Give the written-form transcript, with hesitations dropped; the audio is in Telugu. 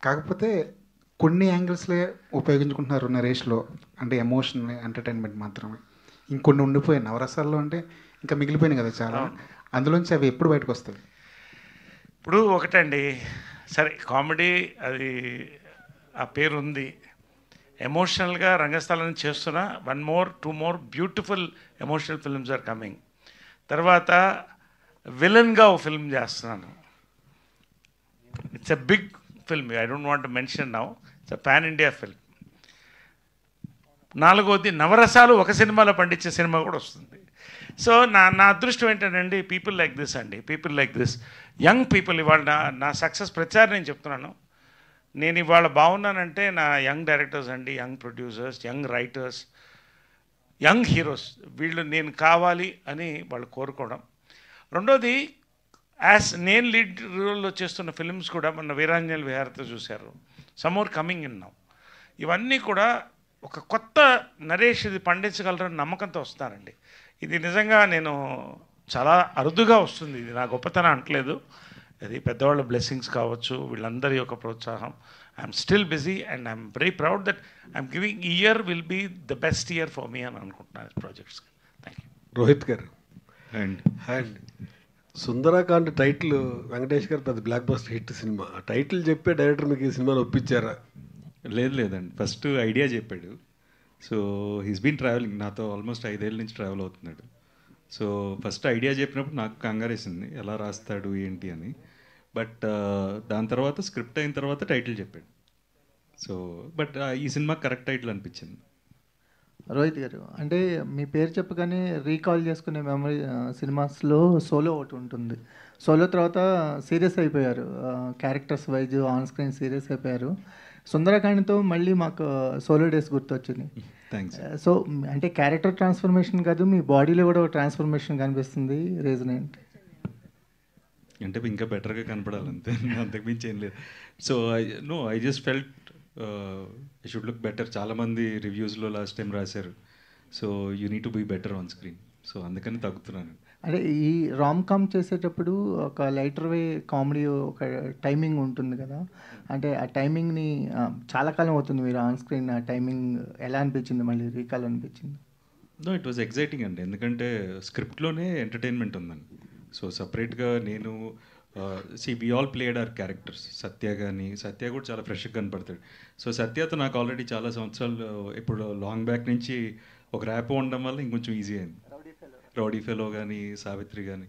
కాకపోతే కొన్ని యాంగిల్స్‌లే ఉపయోగించుకుంటున్నారు నరేష్‌లో. అంటే ఎమోషన్, ఎంటర్‌టైన్‌మెంట్ మాత్రమే. ఇంకొన్ని ఉండిపోయాయి. నవరసాల్లో అంటే ఇంకా మిగిలిపోయినాయి కదా చాలా. అవును. అందులోంచి అవి ఎప్పుడు బయటకొస్తాయి? ఇప్పుడు ఒకటండి, సరే కామెడీ అది ఆ పేరు ఉంది. ఎమోషనల్గా రంగస్థలం చేస్తున్నా 1 more 2 more beautiful emotional films are coming. తర్వాత విలన్గా ఒక ఫిల్మ్ చేస్తున్నాను. It's a big film, I don't want mention now. It's a pan India film. నాలుగోది నవరసాలు ఒక సినిమాలో పండించే సినిమా కూడా వస్తుంది. సో నా అదృష్టం ఏంటంటే పీపుల్ లైక్ దిస్ అండి, people like this young people. ఇవాళ నా సక్సెస్ ప్రచారం నేను చెప్తున్నాను. నేను ఇవాళ బాగున్నానంటే నా యంగ్ డైరెక్టర్స్ అండి, young producers, young writers, young heroes, వీళ్ళు నేను కావాలి అని వాళ్ళు కోరుకోవడం. రెండోది, నేను లీడ్ రోల్లో చేస్తున్న ఫిల్మ్స్ కూడా మొన్న వీరాంజలి విహారతో చూశారు. Some coming in now. ఇవన్నీ కూడా ఒక కొత్త నరేష్ ఇది పండించగలరని నమ్మకంతో వస్తానండి. ఇది నిజంగా నేను చాలా అరుదుగా వస్తుంది. ఇది నా గొప్పతనం అంటలేదు, అది పెద్దవాళ్ళ బ్లెస్సింగ్స్ కావచ్చు, వీళ్ళందరి యొక్క ప్రోత్సాహం. I'm still busy and I'm very proud that I'm giving year will be the best year for me అని అనుకుంటున్నాను projects. Thank you. Rohit garu and and Sundarakand title Venkatesh garu పెద్ద బ్లాక్ బస్టర్ హిట్ సినిమా. ఆ టైటిల్ చెప్పే డైరెక్టర్ మీకు ఈ సినిమాని ఒప్పించారా? లేదండి, ఫస్ట్ ఐడియా చెప్పాడు. సో హీస్ బీన్ ట్రావెలింగ్ నాతో ఆల్మోస్ట్ 5 ఏళ్ళ నుంచి ట్రావెల్ అవుతున్నాడు. సో ఫస్ట్ ఐడియా చెప్పినప్పుడు నాకు కంగారేసింది, ఎలా రాస్తాడు ఏంటి అని. బట్ దాని తర్వాత స్క్రిప్ట్ అయిన తర్వాత టైటిల్ చెప్పాడు. సో బట్ ఈ సినిమా కరెక్ట్ టైటిల్ అనిపించింది. రోహిత్ గారు, అంటే మీ పేరు చెప్పగానే రీకాల్ చేసుకునే మెమరీ సినిమాస్లో సోలో ఒకటి ఉంటుంది. సోలో తర్వాత సీరియస్ అయిపోయారు, characters wise on screen serious అయిపోయారు. సుందరకాండ్తో మళ్ళీ మాకు సోలో డేస్ గుర్తొచ్చింది. థ్యాంక్స్. సో అంటే క్యారెక్టర్ ట్రాన్స్ఫర్మేషన్ కాదు, మీ బాడీలో కూడా ఒక ట్రాన్స్ఫర్మేషన్ కనిపిస్తుంది. రీజన్ ఏంటి? అంటే ఇంకా బెటర్గా కనపడాలంతే, అంతకుమించి ఏం లేదు. So I just felt I should look better. చాలామంది రివ్యూస్లో లాస్ట్ టైం రాశారు, so you need to be better on screen. So అందుకని తగ్గుతున్నాను. అంటే ఈ రామ్ కామ్ చేసేటప్పుడు ఒక లైటర్ వే కామెడీ ఒక టైమింగ్ ఉంటుంది కదా, అంటే ఆ టైమింగ్ని చాలా కాలం అవుతుంది మీరు ఆన్ స్క్రీన్, ఆ టైమింగ్ ఎలా అనిపించింది, మళ్ళీ రీకాల్ అనిపించింది? నో, ఇట్ వాజ్ ఎగ్జైటింగ్ అండి, ఎందుకంటే స్క్రిప్ట్లోనే ఎంటర్టైన్మెంట్ ఉందండి. సో సపరేట్గా నేను we all played our characters. Satya కూడా చాలా ఫ్రెష్గా కనపడతాడు. సో సత్యతో నాకు ఆల్రెడీ చాలా సంవత్సరాలు ఇప్పుడు లాంగ్ బ్యాక్ నుంచి ఒక ర్యాప్ ఉండడం వల్ల ఇంకొంచెం ఈజీ అయింది. రౌడీ ఫెలో కానీ, సావిత్రి కానీ.